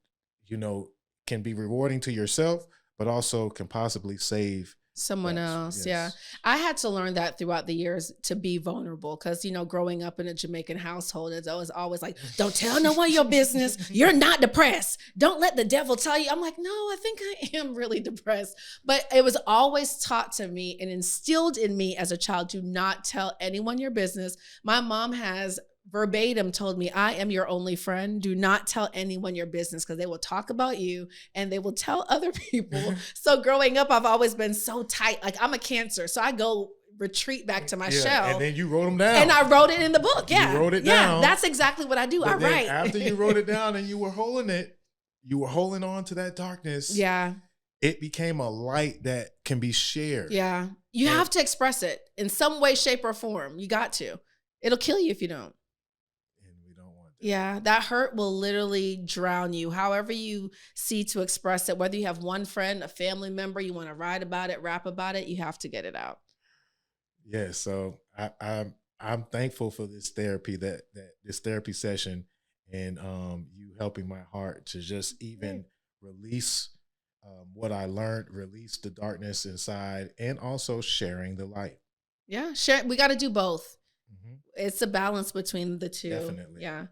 can be rewarding to yourself, but also can possibly save someone else. Yes. Yeah. I had to learn that throughout the years, to be vulnerable, because, growing up in a Jamaican household, it's always like, don't tell no one your business. You're not depressed. Don't let the devil tell you. I'm like, no, I think I am really depressed. But it was always taught to me and instilled in me as a child, do not tell anyone your business. My mom has verbatim told me, I am your only friend. Do not tell anyone your business because they will talk about you and they will tell other people. So growing up, I've always been so tight. Like I'm a Cancer. So I go retreat back to my shell. And then you wrote them down. And I wrote it in the book. Yeah. You wrote it down. Yeah, that's exactly what I do. I write. After you wrote it down and you were holding it, you were holding on to that darkness. Yeah. It became a light that can be shared. Yeah. You have to express it in some way, shape, or form. You got to. It'll kill you if you don't. And we don't want that. Yeah. That hurt will literally drown you. However you see to express it, whether you have one friend, a family member, you want to write about it, rap about it, you have to get it out. Yeah. So I'm thankful for this therapy, this therapy session, and you helping my heart to just even release what I learned, release the darkness inside, and also sharing the light. Yeah, we got to do both. Mm-hmm. It's a balance between the two. Definitely. Yeah.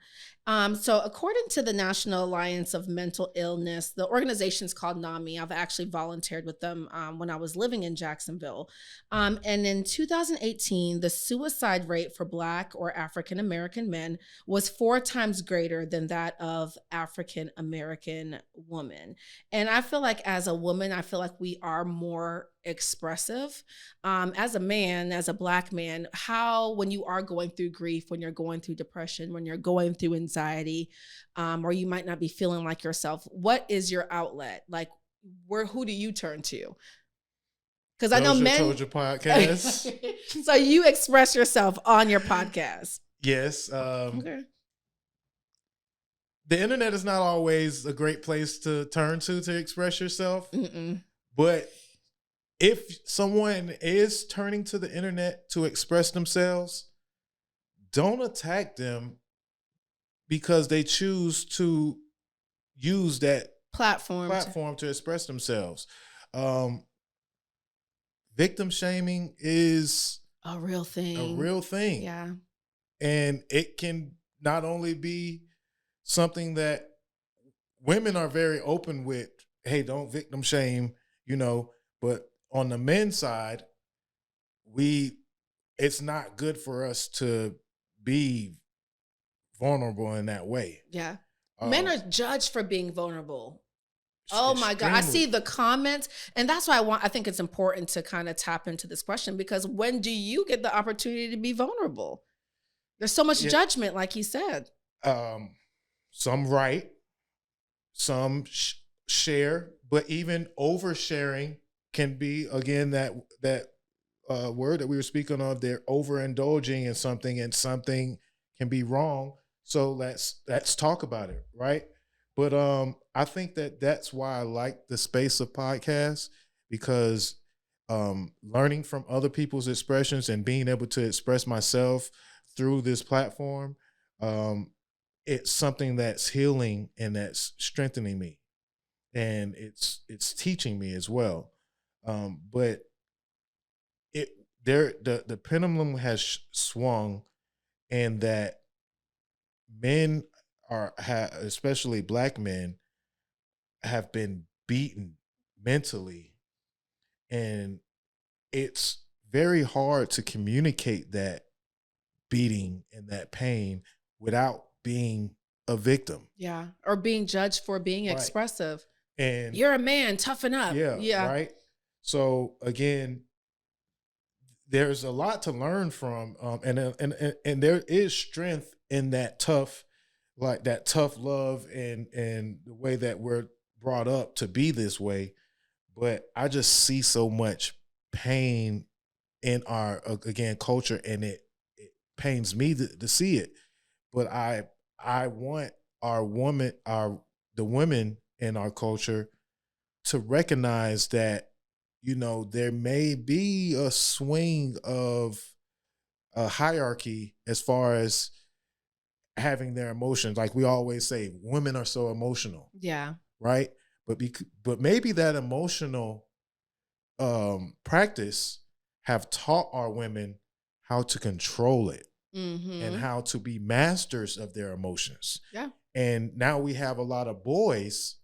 So according to the National Alliance of Mental Illness, the organization's called NAMI. I've actually volunteered with them when I was living in Jacksonville. And in 2018, the suicide rate for Black or African-American men was 4 times greater than that of African-American women. And I feel like as a woman, I feel like we are more expressive. As a man, as a Black man, when you are going through grief, when you're going through depression, when you're going through anxiety, or you might not be feeling like yourself, what is your outlet? Like, who do you turn to? Because I know men. Dozha Told Ya Podcast. So you express yourself on your podcast. Yes. Okay. The internet is not always a great place to turn to express yourself. But if someone is turning to the internet to express themselves, don't attack them because they choose to use that platform to express themselves. Victim shaming is a real thing. Yeah. And it can not only be something that women are very open with, hey, don't victim shame, but on the men's side, it's not good for us to be vulnerable in that way. Yeah. Men are judged for being vulnerable. Oh my God. I see the comments. And that's why I think it's important to kind of tap into this question, because when do you get the opportunity to be vulnerable? There's so much judgment, like you said. Some write, some share, but even oversharing can be, again, that word that we were speaking of. They're overindulging in something, and something can be wrong. So let's talk about it, right? But I think that's why I like the space of podcasts, because learning from other people's expressions and being able to express myself through this platform, it's something that's healing and that's strengthening me, and it's teaching me as well. But the pendulum has swung, and that men especially Black men, have been beaten mentally, and it's very hard to communicate that beating and that pain without being a victim. Yeah, or being judged for being expressive. And you're a man, toughen up. Yeah. Right. So again, there's a lot to learn from, and there is strength in that tough love and the way that we're brought up to be this way. But I just see so much pain in our, again, culture, and it pains me to see it. But I want the women in our culture to recognize that, there may be a swing of a hierarchy as far as having their emotions. Like we always say, women are so emotional. Yeah. Right. But maybe that emotional practice have taught our women how to control it, and how to be masters of their emotions. Yeah. And now we have a lot of boys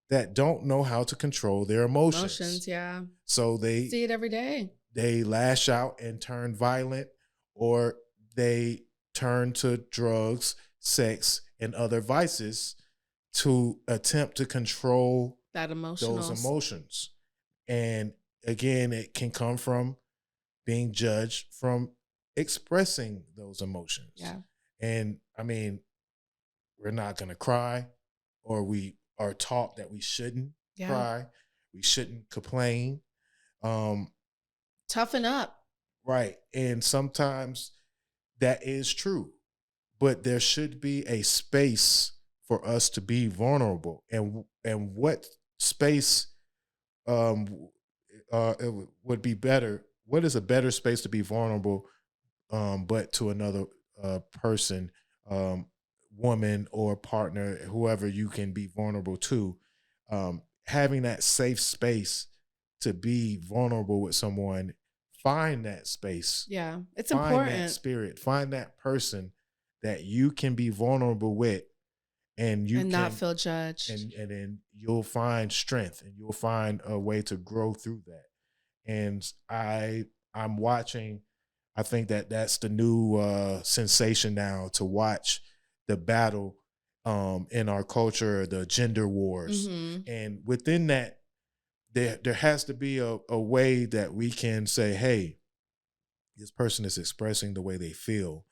that don't know how to control their emotions. Yeah. So they see it every day. They lash out and turn violent, or they turn to drugs, sex, and other vices to attempt to control That those emotions. And again, it can come from being judged from expressing those emotions. Yeah. And I mean, we're not going to cry, or we are taught that we shouldn't cry, we shouldn't complain. Toughen up. Right. And sometimes that is true, but there should be a space for us to be vulnerable. And what space it would be better? What is a better space to be vulnerable, but to another person, woman or partner, whoever you can be vulnerable to, having that safe space to be vulnerable with someone. Find that space. Yeah, it's find important. Find that spirit. Find that person that you can be vulnerable with, and you not feel judged. And then you'll find strength, and you'll find a way to grow through that. And I'm watching. I think that's the new sensation now, to watch the battle in our culture, the gender wars, and within that, there has to be a way that we can say, hey, this person is expressing the way they feel.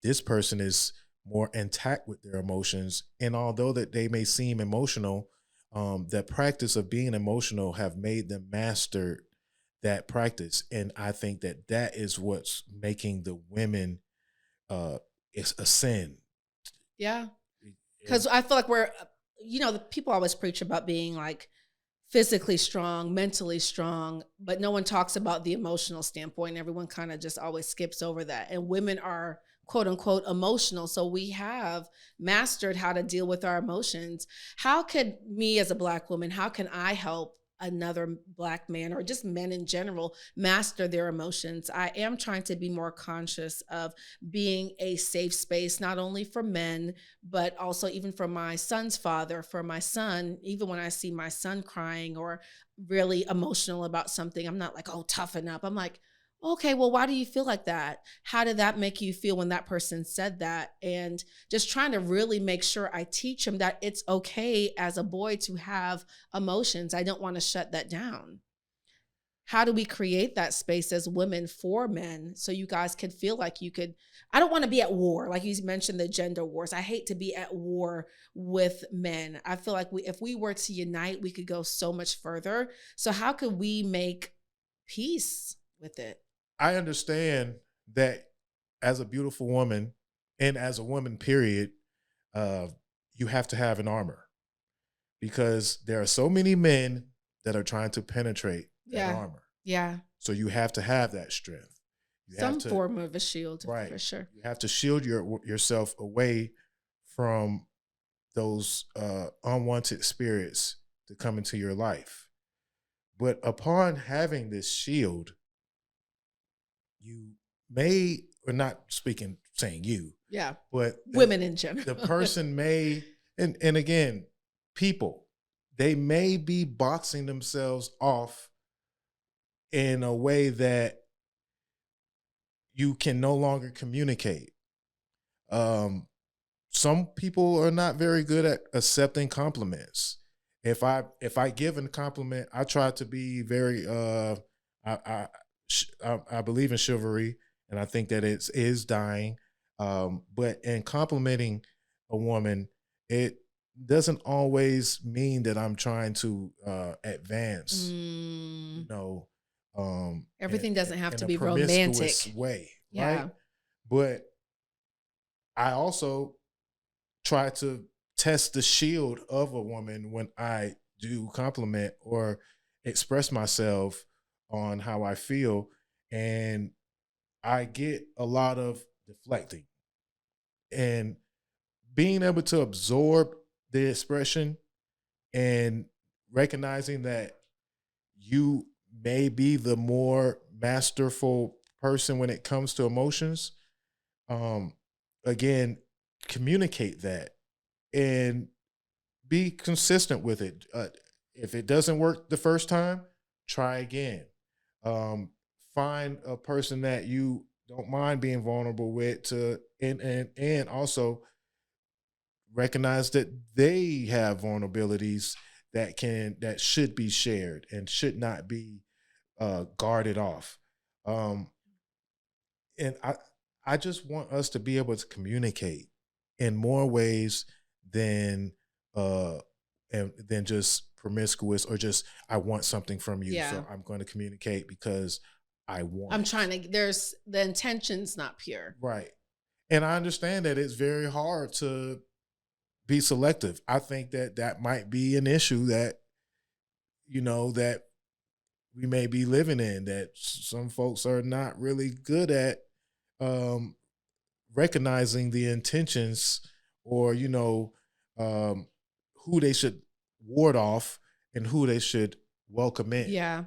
This person is more intact with their emotions. And although that they may seem emotional, the practice of being emotional have made them master that practice. And I think that is what's making the women ascend. Yeah. Because I feel like the people always preach about being like physically strong, mentally strong, but no one talks about the emotional standpoint. Everyone kind of just always skips over that. And women are quote unquote emotional. So we have mastered how to deal with our emotions. How could me as a Black woman, how can I help another Black man, or just men in general, master their emotions? I am trying to be more conscious of being a safe space, not only for men, but also even for my son's father, for my son. Even when I see my son crying or really emotional about something, I'm not like, oh, toughen up. I'm like, okay, well, why do you feel like that? How did that make you feel when that person said that? And just trying to really make sure I teach him that it's okay as a boy to have emotions. I don't want to shut that down. How do we create that space as women for men so you guys can feel like you could? I don't want to be at war. Like you mentioned, the gender wars. I hate to be at war with men. I feel like if we were to unite, we could go so much further. So how could we make peace with it? I understand that as a beautiful woman, and as a woman, period, you have to have an armor, because there are so many men that are trying to penetrate that armor. Yeah. So you have to have that strength. Some form of a shield, right, for sure. You have to shield yourself away from those unwanted spirits to come into your life. But upon having this shield, you may, or not saying you, but women in general, the person may, and again, people, they may be boxing themselves off in a way that you can no longer communicate. Some people are not very good at accepting compliments. If I give a compliment, I try to be very I believe in chivalry, and I think that it is dying. But in complimenting a woman, it doesn't always mean that I'm trying to advance. Everything doesn't have to be romantic way, right? But I also try to test the shield of a woman when I do compliment or express myself on how I feel, and I get a lot of deflecting. And being able to absorb the expression and recognizing that you may be the more masterful person when it comes to emotions, again, communicate that and be consistent with it. If it doesn't work the first time, try again. Find a person that you don't mind being vulnerable with, to and also recognize that they have vulnerabilities that should be shared and should not be guarded off. Um, and I just want us to be able to communicate in more ways than and than just promiscuous, or just, I want something from you, so I'm going to communicate because I want. I'm trying to. There's the intention's not pure, right? And I understand that it's very hard to be selective. I think that might be an issue that that we may be living in, that some folks are not really good at recognizing the intentions, or who they should ward off and who they should welcome in. Yeah.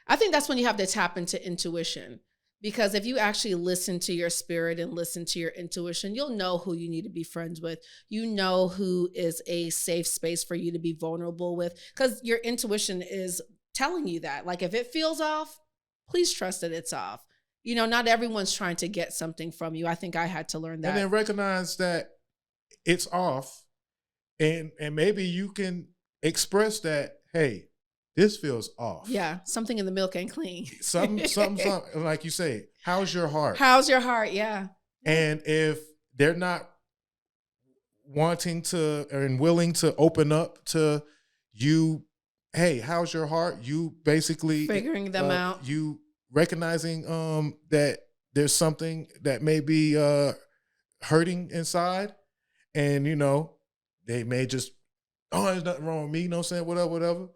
I think that's when you have to tap into intuition, because if you actually listen to your spirit and listen to your intuition, you'll know who you need to be friends with. You know who is a safe space for you to be vulnerable with, because your intuition is telling you that. Like, if it feels off, please trust that it's off. Not everyone's trying to get something from you. I think I had to learn that. And then recognize that it's off, and maybe you can express that, hey, this feels off. Yeah, something in the milk ain't clean. Something, like you say, how's your heart? How's your heart? Yeah. And if they're not wanting to and willing to open up to you, hey, how's your heart? You basically figuring them out. You recognizing that there's something that may be hurting inside, and they may just, oh, there's nothing wrong with me, saying whatever.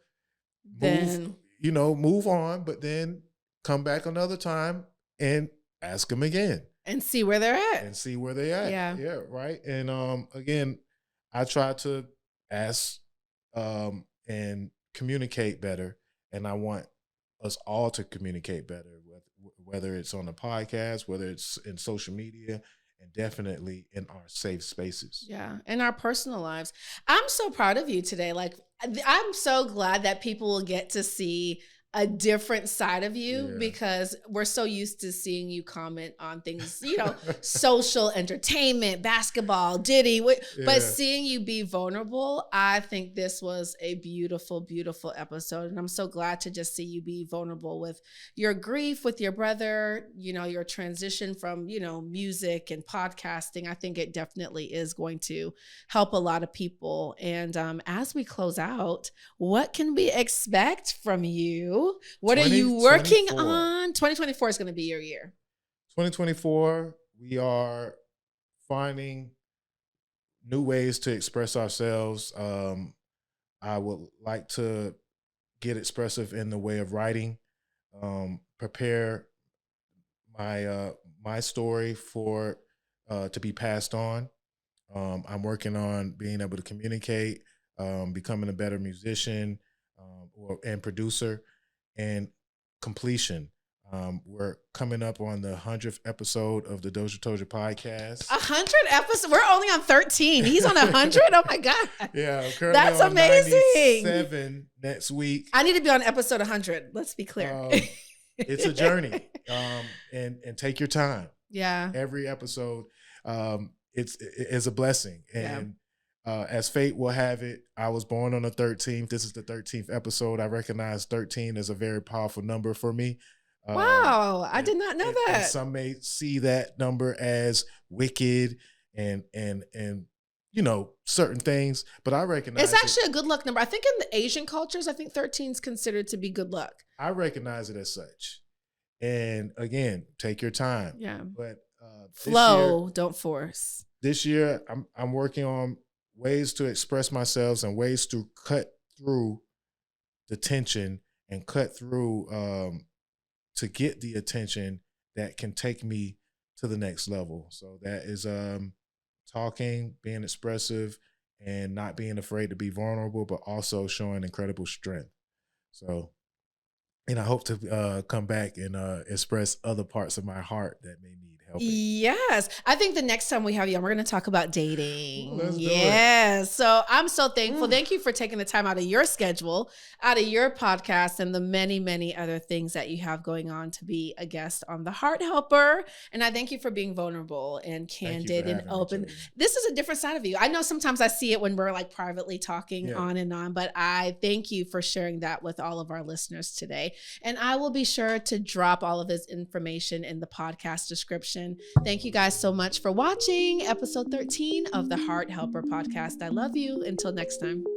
Move on, but then come back another time and ask them again. And see where they're at. Yeah, right. And again, I try to ask and communicate better, and I want us all to communicate better, whether it's on the podcast, whether it's in social media, and definitely in our safe spaces. Yeah, in our personal lives. I'm so proud of you today. Like, I'm so glad that people will get to see a different side of you, because we're so used to seeing you comment on things, social, entertainment, basketball, Diddy, but seeing you be vulnerable, I think this was a beautiful, beautiful episode. And I'm so glad to just see you be vulnerable with your grief, with your brother, your transition from, music and podcasting. I think it definitely is going to help a lot of people. And as we close out, what can we expect from you? What are you working on? 2024 is going to be your year. 2024, we are finding new ways to express ourselves. I would like to get expressive in the way of writing, prepare my story for to be passed on. I'm working on being able to communicate, becoming a better musician and producer. And completion. We're coming up on the 100th episode of the Dozha Told Ya Podcast. 100 episodes? We're only on 13. He's on 100? Oh my God. Yeah, currently that's on amazing. 97 next week. I need to be on episode 100. Let's be clear. It's a journey. And take your time. Yeah. Every episode it's a blessing. And as fate will have it, I was born on the 13th. This is the 13th episode. I recognize 13 as a very powerful number for me. Wow, I did not know that. And some may see that number as wicked and certain things, but I recognize it's actually a good luck number. I think in the Asian cultures, I think 13 is considered to be good luck. I recognize it as such. And again, take your time. Yeah. But flow, don't force. This year, I'm working on ways to express myself and ways to cut through the tension and cut through to get the attention that can take me to the next level. So that is talking, being expressive, and not being afraid to be vulnerable, but also showing incredible strength. So, and I hope to come back and express other parts of my heart that may need helping. Yes. I think the next time we have you on, we're going to talk about dating. Ooh, let's do yes. So I'm so thankful. Thank you for taking the time out of your schedule, out of your podcast, and the many, many other things that you have going on to be a guest on The Heart Helper. And I thank you for being vulnerable and candid and open. This is a different side of you. I know sometimes I see it when we're like privately talking on and on, but I thank you for sharing that with all of our listeners today. And I will be sure to drop all of his information in the podcast description. Thank you guys so much for watching episode 13 of the Heart Helper podcast. I love you. Until next time.